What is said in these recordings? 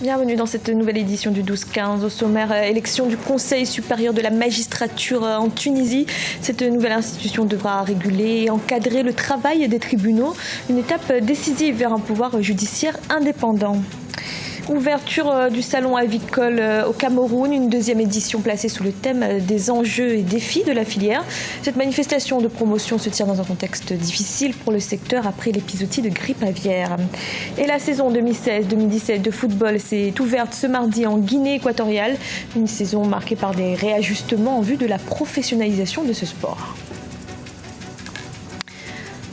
Bienvenue dans cette nouvelle édition du 12-15. Au sommaire, élection du Conseil supérieur de la magistrature en Tunisie. Cette nouvelle institution devra réguler et encadrer le travail des tribunaux. Une étape décisive vers un pouvoir judiciaire indépendant. Ouverture du salon avicole au Cameroun, une deuxième édition placée sous le thème des enjeux et défis de la filière. Cette manifestation de promotion se tient dans un contexte difficile pour le secteur après l'épisodie de grippe aviaire. Et la saison 2016-2017 de football s'est ouverte ce mardi en Guinée équatoriale, une saison marquée par des réajustements en vue de la professionnalisation de ce sport.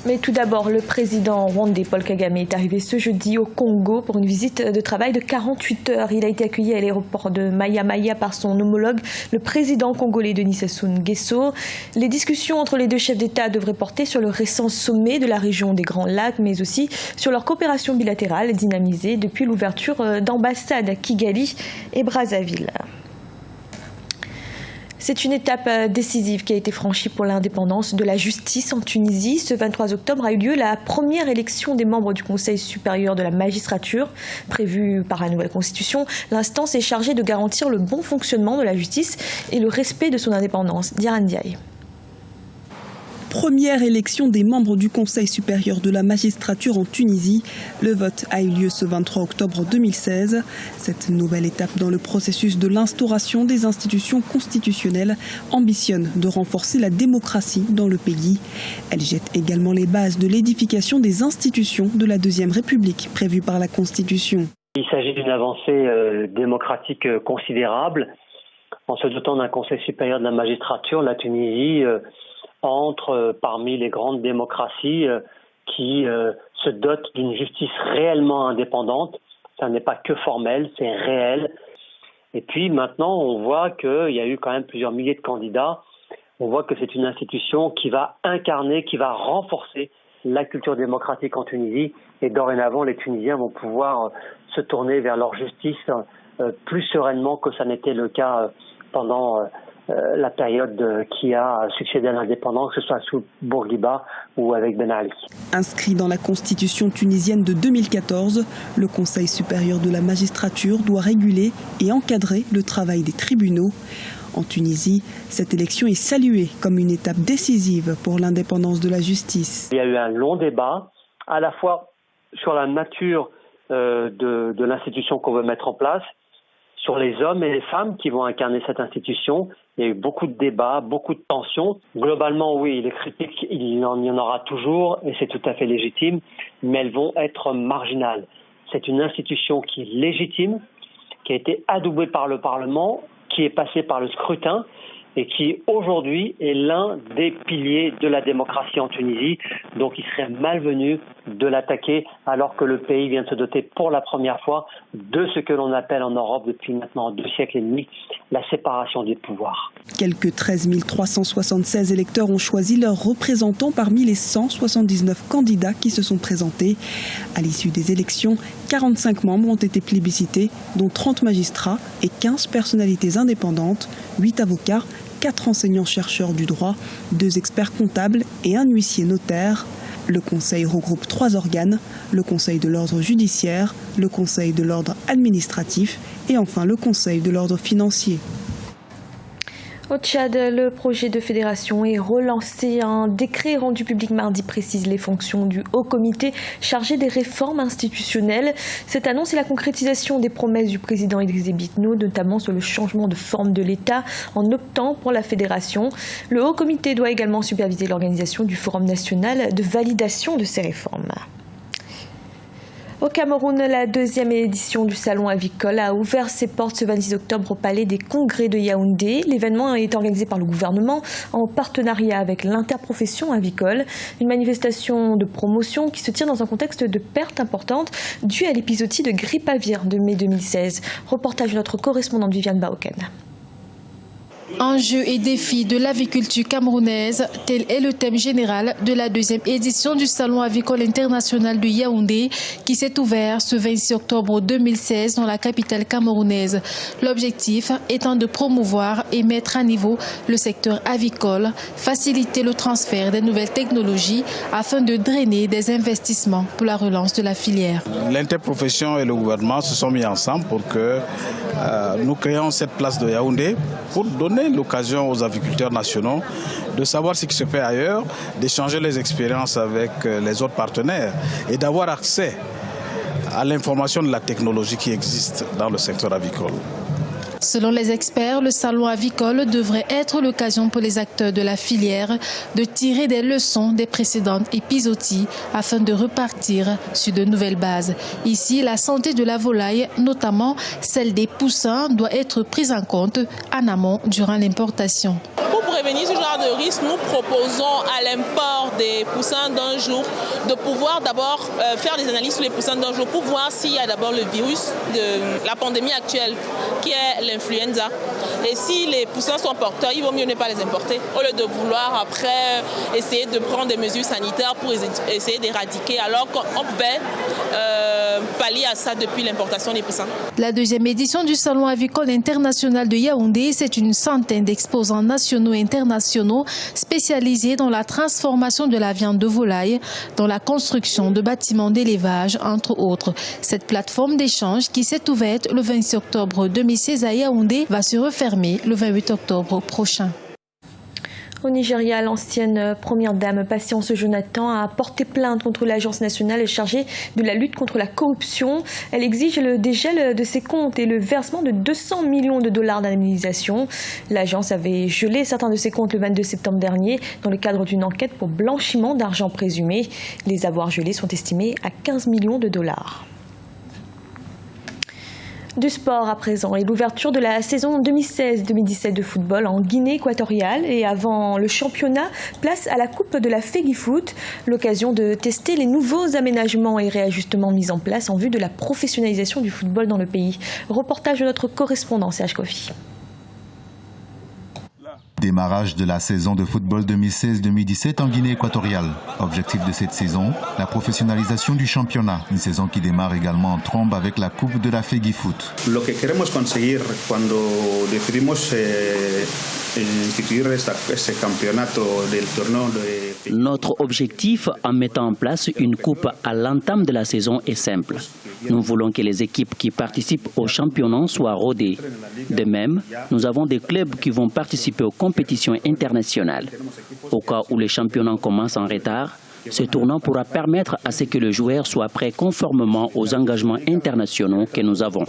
Mais tout d'abord, le président rwandais Paul Kagame est arrivé ce jeudi au Congo pour une visite de travail de 48 heures. Il a été accueilli à l'aéroport de Maya-Maya par son homologue, le président congolais Denis Sassou Nguesso. Les discussions entre les deux chefs d'État devraient porter sur le récent sommet de la région des Grands Lacs, mais aussi sur leur coopération bilatérale dynamisée depuis l'ouverture d'ambassades à Kigali et Brazzaville. C'est une étape décisive qui a été franchie pour l'indépendance de la justice en Tunisie. Ce 23 octobre a eu lieu la première élection des membres du Conseil supérieur de la magistrature. Prévue par la nouvelle constitution, l'instance est chargée de garantir le bon fonctionnement de la justice et le respect de son indépendance. Diane Ndiaye. Première élection des membres du Conseil supérieur de la magistrature en Tunisie. Le vote a eu lieu ce 23 octobre 2016. Cette nouvelle étape dans le processus de l'instauration des institutions constitutionnelles ambitionne de renforcer la démocratie dans le pays. Elle jette également les bases de l'édification des institutions de la Deuxième République prévue par la Constitution. Il s'agit d'une avancée démocratique considérable. En se dotant d'un Conseil supérieur de la magistrature, la Tunisie entre parmi les grandes démocraties qui se dotent d'une justice réellement indépendante. Ça n'est pas que formel, c'est réel. Et puis maintenant, on voit qu'il y a eu quand même plusieurs milliers de candidats. On voit que c'est une institution qui va incarner, qui va renforcer la culture démocratique en Tunisie. Et dorénavant, les Tunisiens vont pouvoir se tourner vers leur justice plus sereinement que ça n'était le cas pendant la période qui a succédé à l'indépendance, que ce soit sous Bourguiba ou avec Ben Ali. Inscrit dans la constitution tunisienne de 2014, le Conseil supérieur de la magistrature doit réguler et encadrer le travail des tribunaux. En Tunisie, cette élection est saluée comme une étape décisive pour l'indépendance de la justice. Il y a eu un long débat, à la fois sur la nature de l'institution qu'on veut mettre en place, sur les hommes et les femmes qui vont incarner cette institution. Il y a eu beaucoup de débats, beaucoup de tensions. Globalement, oui, les critiques, il y en aura toujours et c'est tout à fait légitime, mais elles vont être marginales. C'est une institution qui est légitime, qui a été adoubée par le Parlement, qui est passée par le scrutin et qui aujourd'hui est l'un des piliers de la démocratie en Tunisie. Donc il serait malvenu de l'attaquer alors que le pays vient de se doter pour la première fois de ce que l'on appelle en Europe depuis maintenant 2 siècles et demi, la séparation des pouvoirs. Quelques 13 376 électeurs ont choisi leurs représentants parmi les 179 candidats qui se sont présentés. À l'issue des élections, 45 membres ont été plébiscités, dont 30 magistrats et 15 personnalités indépendantes, 8 avocats, 4 enseignants-chercheurs du droit, 2 experts comptables et un huissier notaire. Le Conseil regroupe 3 organes, le Conseil de l'ordre judiciaire, le Conseil de l'ordre administratif et enfin le Conseil de l'ordre financier. Au Tchad, le projet de fédération est relancé. Un décret rendu public mardi précise les fonctions du Haut Comité chargé des réformes institutionnelles. Cette annonce est la concrétisation des promesses du président Idriss Déby Itno, notamment sur le changement de forme de l'État en optant pour la fédération. Le Haut Comité doit également superviser l'organisation du Forum national de validation de ces réformes. Au Cameroun, la 2e édition du Salon avicole a ouvert ses portes ce 26 octobre au Palais des Congrès de Yaoundé. L'événement est organisé par le gouvernement en partenariat avec l'interprofession avicole. Une manifestation de promotion qui se tient dans un contexte de perte importante due à l'épisodie de grippe aviaire de mai 2016. Reportage de notre correspondante Viviane Baoken. Enjeux et défis de l'aviculture camerounaise, tel est le thème général de la deuxième édition du Salon avicole international de Yaoundé qui s'est ouvert ce 26 octobre 2016 dans la capitale camerounaise. L'objectif étant de promouvoir et mettre à niveau le secteur avicole, faciliter le transfert des nouvelles technologies afin de drainer des investissements pour la relance de la filière. L'interprofession et le gouvernement se sont mis ensemble pour que nous créions cette place de Yaoundé pour donner l'occasion aux aviculteurs nationaux de savoir ce qui se fait ailleurs, d'échanger les expériences avec les autres partenaires et d'avoir accès à l'information de la technologie qui existe dans le secteur avicole. Selon les experts, le salon avicole devrait être l'occasion pour les acteurs de la filière de tirer des leçons des précédentes épisodies afin de repartir sur de nouvelles bases. Ici, la santé de la volaille, notamment celle des poussins, doit être prise en compte en amont durant l'importation. Pour prévenir ce genre de risque, nous proposons à l'import des poussins d'un jour de pouvoir d'abord faire des analyses sur les poussins d'un jour pour voir s'il y a d'abord le virus de la pandémie actuelle qui est l'influenza. Et si les poussins sont porteurs, il vaut mieux ne pas les importer au lieu de vouloir après essayer de prendre des mesures sanitaires pour essayer d'éradiquer alors qu'on peut pallier à ça depuis l'importation des poussins. La deuxième édition du Salon avicole international de Yaoundé, c'est une centaine d'exposants nationaux et internationaux spécialisés dans la transformation de la viande de volaille, dans la construction de bâtiments d'élevage, entre autres. Cette plateforme d'échange qui s'est ouverte le 26 octobre 2016 à Yaoundé va se refermer le 28 octobre prochain. Au Nigeria, l'ancienne première dame Patience Jonathan a porté plainte contre l'agence nationale chargée de la lutte contre la corruption. Elle exige le dégel de ses comptes et le versement de 200 millions de dollars d'indemnisation. L'agence avait gelé certains de ses comptes le 22 septembre dernier dans le cadre d'une enquête pour blanchiment d'argent présumé. Les avoirs gelés sont estimés à 15 millions de dollars. Du sport à présent et l'ouverture de la saison 2016-2017 de football en Guinée équatoriale et avant le championnat, place à la Coupe de la FEGIFOOT, l'occasion de tester les nouveaux aménagements et réajustements mis en place en vue de la professionnalisation du football dans le pays. Reportage de notre correspondant Serge Kofi. Démarrage de la saison de football 2016-2017 en Guinée équatoriale. Objectif de cette saison, la professionnalisation du championnat. Une saison qui démarre également en trombe avec la Coupe de la FEGIFOOT. Lo que queremos conseguir cuando decidimos instituir este campeonato del torneo de... Notre objectif en mettant en place une coupe à l'entame de la saison est simple. Nous voulons que les équipes qui participent au championnat soient rodées. De même, nous avons des clubs qui vont participer aux compétitions internationales. Au cas où les championnats commencent en retard, ce tournant pourra permettre à ce que le joueur soit prêt conformément aux engagements internationaux que nous avons.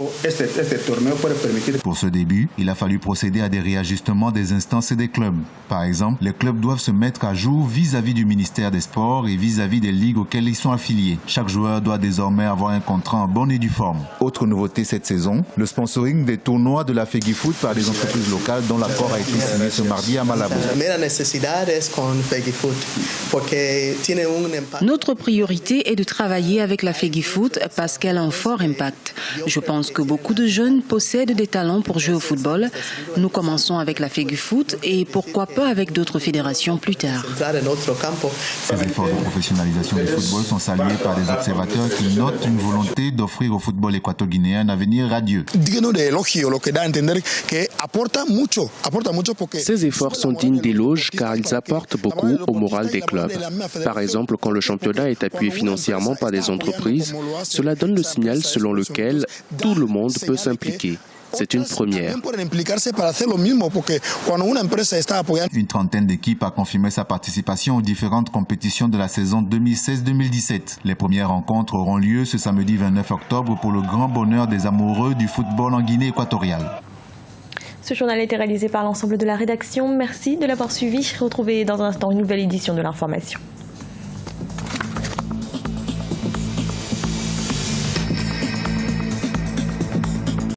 Pour ce début, il a fallu procéder à des réajustements des instances et des clubs. Par exemple, les clubs doivent se mettre à jour vis-à-vis du ministère des Sports et vis-à-vis des ligues auxquelles ils sont affiliés. Chaque joueur doit désormais avoir un contrat en bonne et due forme. Autre nouveauté cette saison, le sponsoring des tournois de la FEGIFOOT par des entreprises locales dont l'accord a été signé ce mardi à Malabo. Notre priorité est de travailler avec la FEGIFOOT parce qu'elle a un fort impact. Je pense que beaucoup de jeunes possèdent des talents pour jouer au football. Nous commençons avec la FEGIFOOT et pourquoi pas avec d'autres fédérations plus tard. Ces efforts de professionnalisation du football sont salués par des observateurs qui notent une volonté d'offrir au football équato-guinéen un avenir radieux. Ces efforts sont dignes d'éloge car ils apportent beaucoup au moral des clubs. Par exemple, quand le championnat est appuyé financièrement par des entreprises, cela donne le signal selon lequel tout le monde peut s'impliquer. C'est une première. Une trentaine d'équipes a confirmé sa participation aux différentes compétitions de la saison 2016-2017. Les premières rencontres auront lieu ce samedi 29 octobre pour le grand bonheur des amoureux du football en Guinée équatoriale. Ce journal a été réalisé par l'ensemble de la rédaction. Merci de l'avoir suivi. Retrouvez dans un instant une nouvelle édition de l'information.